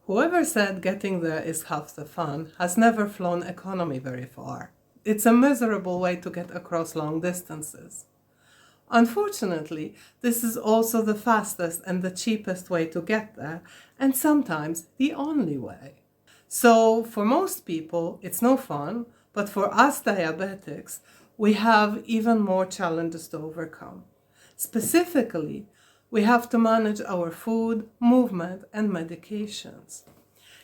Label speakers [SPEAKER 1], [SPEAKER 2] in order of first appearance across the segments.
[SPEAKER 1] Whoever said getting there is half the fun has never flown economy very far. It's a miserable way to get across long distances. Unfortunately, this is also the fastest and the cheapest way to get there, and sometimes the only way. So, for most people, it's no fun, but for us diabetics, we have even more challenges to overcome. Specifically, we have to manage our food, movement, and medications.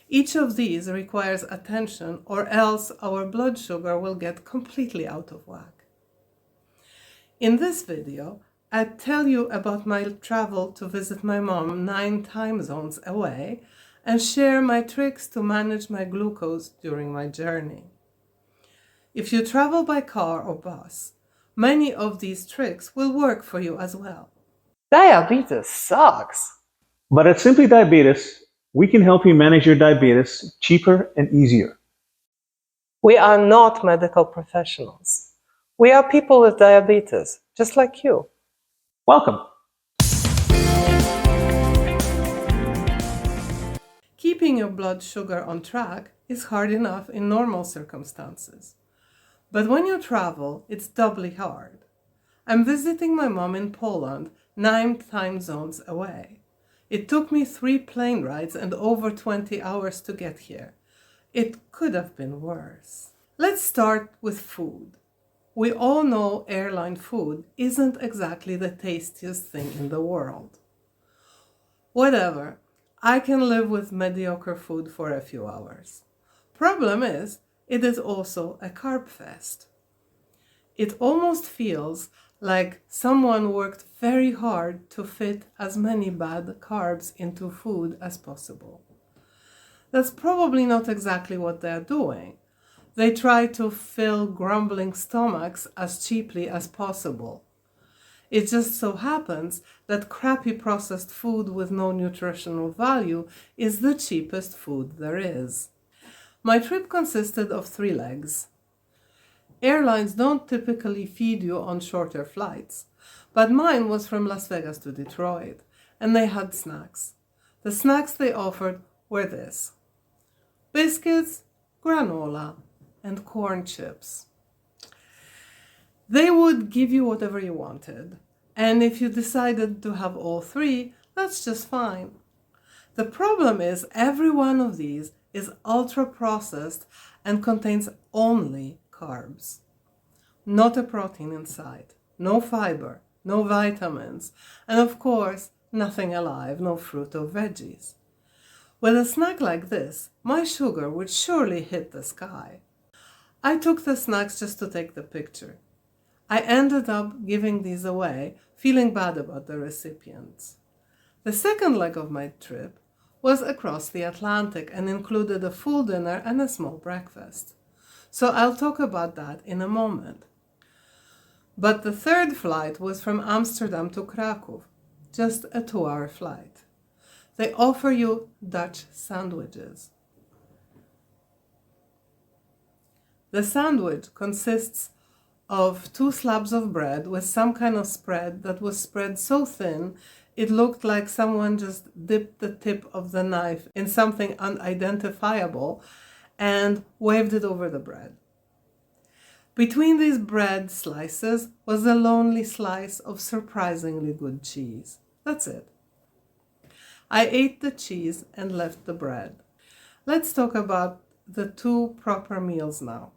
[SPEAKER 1] Each of these requires attention, or else our blood sugar will get completely out of whack. In this video, I tell you about my travel to visit my mom 9 time zones away and share my tricks to manage my glucose during my journey. If you travel by car or bus, many of these tricks will work for you as well.
[SPEAKER 2] Diabetes sucks.
[SPEAKER 3] But at Simply Diabetes, we can help you manage your diabetes cheaper and easier.
[SPEAKER 1] We are not medical professionals. We are people with diabetes, just like you.
[SPEAKER 3] Welcome.
[SPEAKER 1] Keeping your blood sugar on track is hard enough in normal circumstances. But when you travel, it's doubly hard. I'm visiting my mom in Poland, 9 time zones away. It took me 3 plane rides and over 20 hours to get here. It could have been worse. Let's start with food. We all know airline food isn't exactly the tastiest thing in the world. Whatever, I can live with mediocre food for a few hours. Problem is, it is also a carb fest. It almost feels like someone worked very hard to fit as many bad carbs into food as possible. That's probably not exactly what they're doing. They try to fill grumbling stomachs as cheaply as possible. It just so happens that crappy processed food with no nutritional value is the cheapest food there is. My trip consisted of 3 legs. Airlines don't typically feed you on shorter flights, but mine was from Las Vegas to Detroit, and they had snacks. The snacks they offered were this: biscuits, granola, and corn chips. They would give you whatever you wanted, and if you decided to have all 3, that's just fine. The problem is every one of these is ultra processed and contains only carbs. Not a protein inside, no fiber, no vitamins, and of course, nothing alive, no fruit or veggies. With a snack like this, my sugar would surely hit the sky. I took the snacks just to take the picture. I ended up giving these away, feeling bad about the recipients. The second leg of my trip was across the Atlantic and included a full dinner and a small breakfast. So I'll talk about that in a moment. But the third flight was from Amsterdam to Krakow, just a 2-hour flight. They offer you Dutch sandwiches. The sandwich consists of 2 slabs of bread with some kind of spread that was spread so thin it looked like someone just dipped the tip of the knife in something unidentifiable and waved it over the bread. Between these bread slices was a lonely slice of surprisingly good cheese. That's it. I ate the cheese and left the bread. Let's talk about the 2 proper meals now.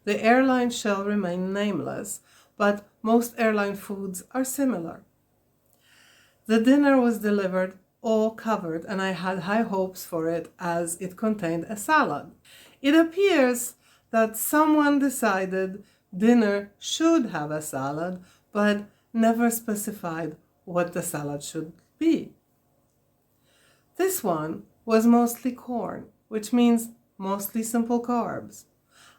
[SPEAKER 1] The airline shall remain nameless, but most airline foods are similar. The dinner was delivered all covered, and I had high hopes for it as it contained a salad. It appears that someone decided dinner should have a salad, but never specified what the salad should be. This one was mostly corn, which means mostly simple carbs.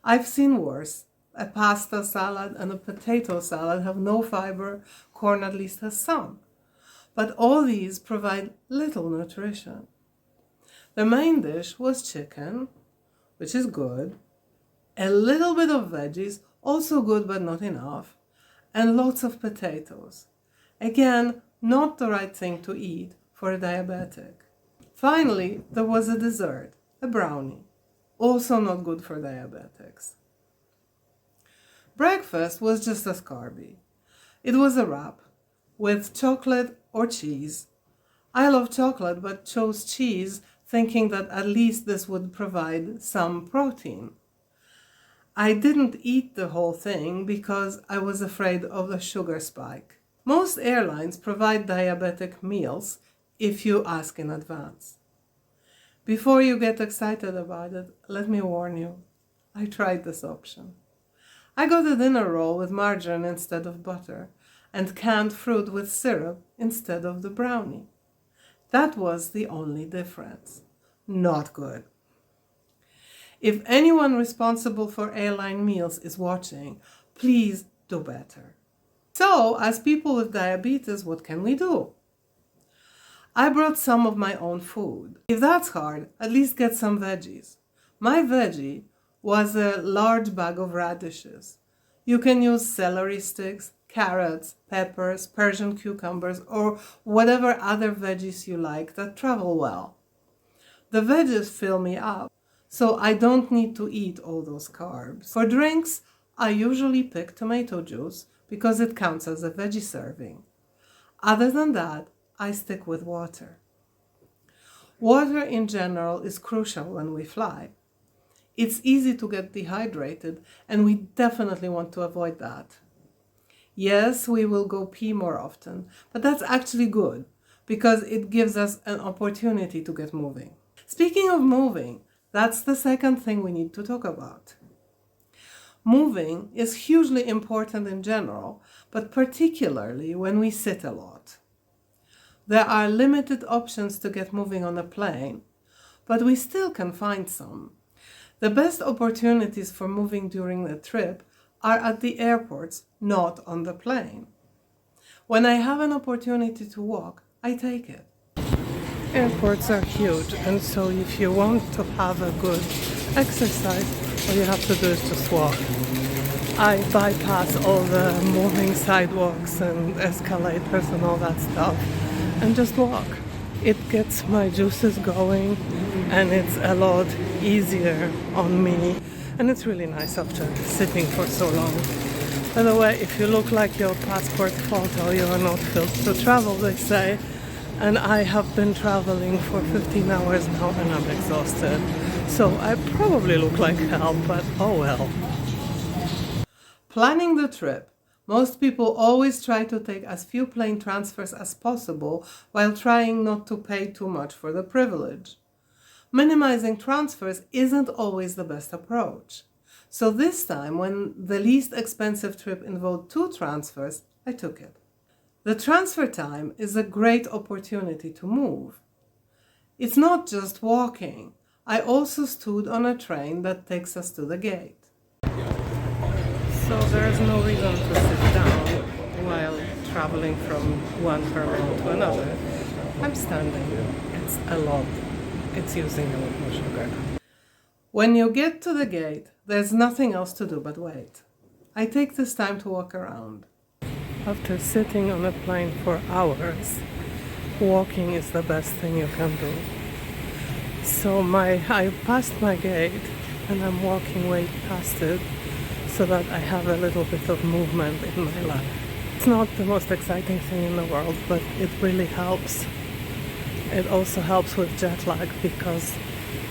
[SPEAKER 1] I've seen worse. A pasta salad and a potato salad have no fiber, corn at least has some. But all these provide little nutrition. The main dish was chicken, which is good, a little bit of veggies, also good but not enough, and lots of potatoes. Again, not the right thing to eat for a diabetic. Finally, there was a dessert, a brownie, also not good for diabetics. Breakfast was just as carby. It was a wrap with chocolate or cheese. I love chocolate but chose cheese thinking that at least this would provide some protein. I didn't eat the whole thing because I was afraid of the sugar spike. Most airlines provide diabetic meals if you ask in advance. Before you get excited about it, let me warn you, I tried this option. I got a dinner roll with margarine instead of butter and canned fruit with syrup instead of the brownie. That was the only difference. Not good. If anyone responsible for airline meals is watching, please do better. So, as people with diabetes, what can we do? I brought some of my own food. If that's hard, at least get some veggies. My veggie was a large bag of radishes. You can use celery sticks, carrots, peppers, Persian cucumbers, or whatever other veggies you like that travel well. The veggies fill me up, so I don't need to eat all those carbs. For drinks, I usually pick tomato juice because it counts as a veggie serving. Other than that, I stick with water. Water in general is crucial when we fly. It's easy to get dehydrated, and we definitely want to avoid that. Yes, we will go pee more often, but that's actually good because it gives us an opportunity to get moving. Speaking of moving, that's the second thing we need to talk about. Moving is hugely important in general, but particularly when we sit a lot. There are limited options to get moving on a plane, but we still can find some. The best opportunities for moving during the trip are at the airports, not on the plane. When I have an opportunity to walk, I take it. Airports are huge, and so if you want to have a good exercise, all you have to do is just walk. I bypass all the moving sidewalks and escalators and all that stuff and just walk. It gets my juices going and it's a lot easier on me, and it's really nice after sitting for so long. By the way, if you look like your passport photo, you are not fit to travel, they say. And I have been traveling for 15 hours now and I'm exhausted. So I probably look like hell, but oh well. Planning the trip. Most people always try to take as few plane transfers as possible while trying not to pay too much for the privilege. Minimizing transfers isn't always the best approach. So this time, when the least expensive trip involved 2 transfers, I took it. The transfer time is a great opportunity to move. It's not just walking. I also stood on a train that takes us to the gate. So there is no reason to sit down while traveling from one terminal to another. I'm standing. It's a lot. It's using a lot more sugar. When you get to the gate, there's nothing else to do but wait. I take this time to walk around. After sitting on a plane for hours, walking is the best thing you can do. So I passed my gate and I'm walking way past it so that I have a little bit of movement in my life. It's not the most exciting thing in the world, but it really helps. It also helps with jet lag because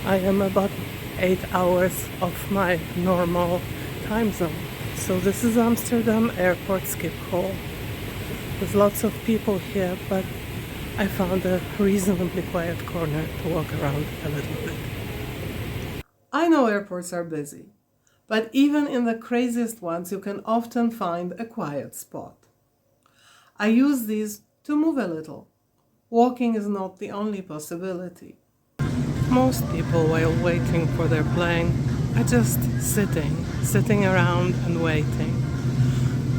[SPEAKER 1] I am about 8 hours off my normal time zone. So this is Amsterdam Airport Schiphol. There's lots of people here, but I found a reasonably quiet corner to walk around a little bit. I know airports are busy, but even in the craziest ones, you can often find a quiet spot. I use these to move a little. Walking is not the only possibility. Most people, while waiting for their plane, are just sitting around and waiting.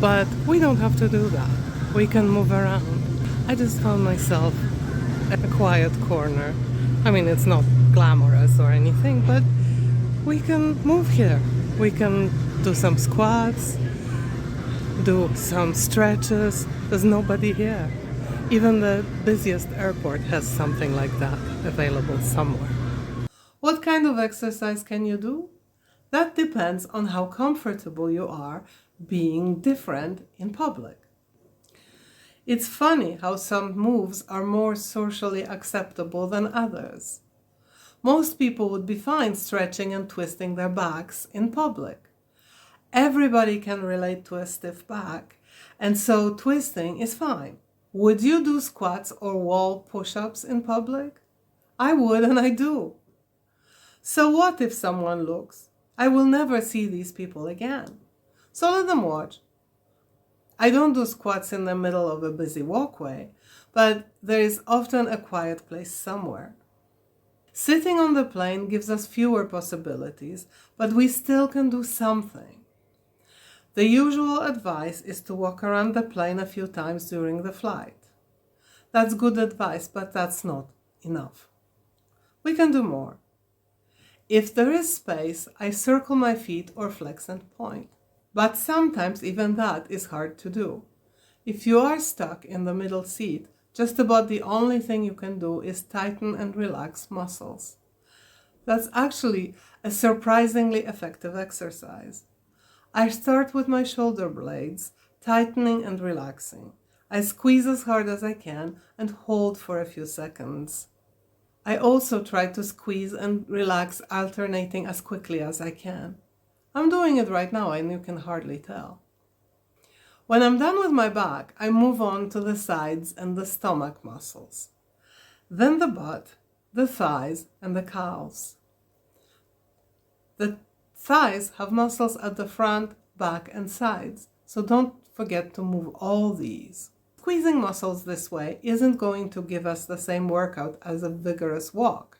[SPEAKER 1] But we don't have to do that. We can move around. I just found myself at a quiet corner. I mean, it's not glamorous or anything, but we can move here. We can do some squats, do some stretches. There's nobody here. Even the busiest airport has something like that available somewhere. What kind of exercise can you do? That depends on how comfortable you are being different in public. It's funny how some moves are more socially acceptable than others. Most people would be fine stretching and twisting their backs in public. Everybody can relate to a stiff back, and so twisting is fine. Would you do squats or wall push-ups in public? I would, and I do. So what if someone looks? I will never see these people again. So let them watch. I don't do squats in the middle of a busy walkway, but there is often a quiet place somewhere. Sitting on the plane gives us fewer possibilities, but we still can do something. The usual advice is to walk around the plane a few times during the flight. That's good advice, but that's not enough. We can do more. If there is space, I circle my feet or flex and point. But sometimes even that is hard to do. If you are stuck in the middle seat, just about the only thing you can do is tighten and relax muscles. That's actually a surprisingly effective exercise. I start with my shoulder blades, tightening and relaxing. I squeeze as hard as I can and hold for a few seconds. I also try to squeeze and relax, alternating as quickly as I can. I'm doing it right now and you can hardly tell. When I'm done with my back, I move on to the sides and the stomach muscles. Then the butt, the thighs, and the calves. The thighs have muscles at the front, back, and sides, so don't forget to move all these. Squeezing muscles this way isn't going to give us the same workout as a vigorous walk,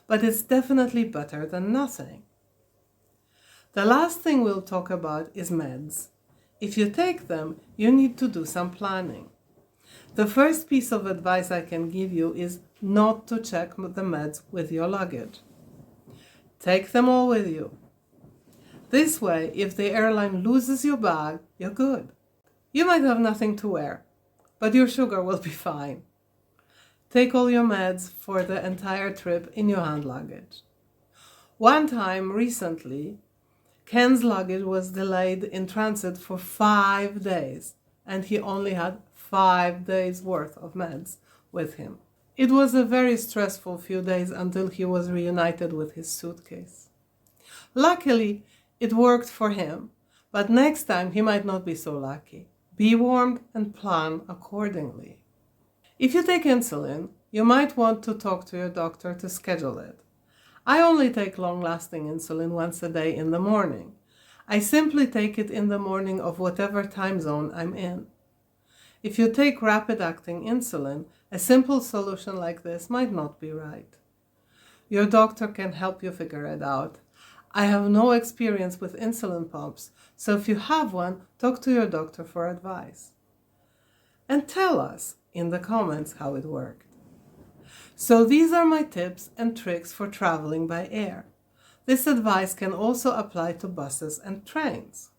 [SPEAKER 1] but it's definitely better than nothing. The last thing we'll talk about is meds. If you take them, you need to do some planning. The first piece of advice I can give you is not to check the meds with your luggage. Take them all with you. This way, if the airline loses your bag, you're good. You might have nothing to wear, but your sugar will be fine. Take all your meds for the entire trip in your hand luggage. One time recently, Ken's luggage was delayed in transit for 5 days, and he only had 5 days worth of meds with him. It was a very stressful few days until he was reunited with his suitcase. Luckily, it worked for him, but next time he might not be so lucky. Be warned and plan accordingly. If you take insulin, you might want to talk to your doctor to schedule it. I only take long-lasting insulin once a day in the morning. I simply take it in the morning of whatever time zone I'm in. If you take rapid-acting insulin, a simple solution like this might not be right. Your doctor can help you figure it out. I have no experience with insulin pumps, so if you have one, talk to your doctor for advice. And tell us in the comments how it worked. So these are my tips and tricks for traveling by air. This advice can also apply to buses and trains.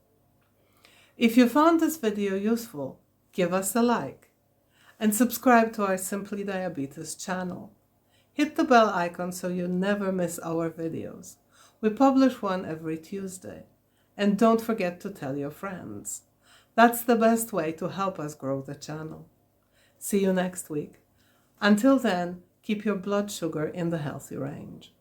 [SPEAKER 1] If you found this video useful, give us a like and subscribe to our Simply Diabetes channel. Hit the bell icon so you never miss our videos. We publish one every Tuesday. And don't forget to tell your friends. That's the best way to help us grow the channel. See you next week. Until then, keep your blood sugar in the healthy range.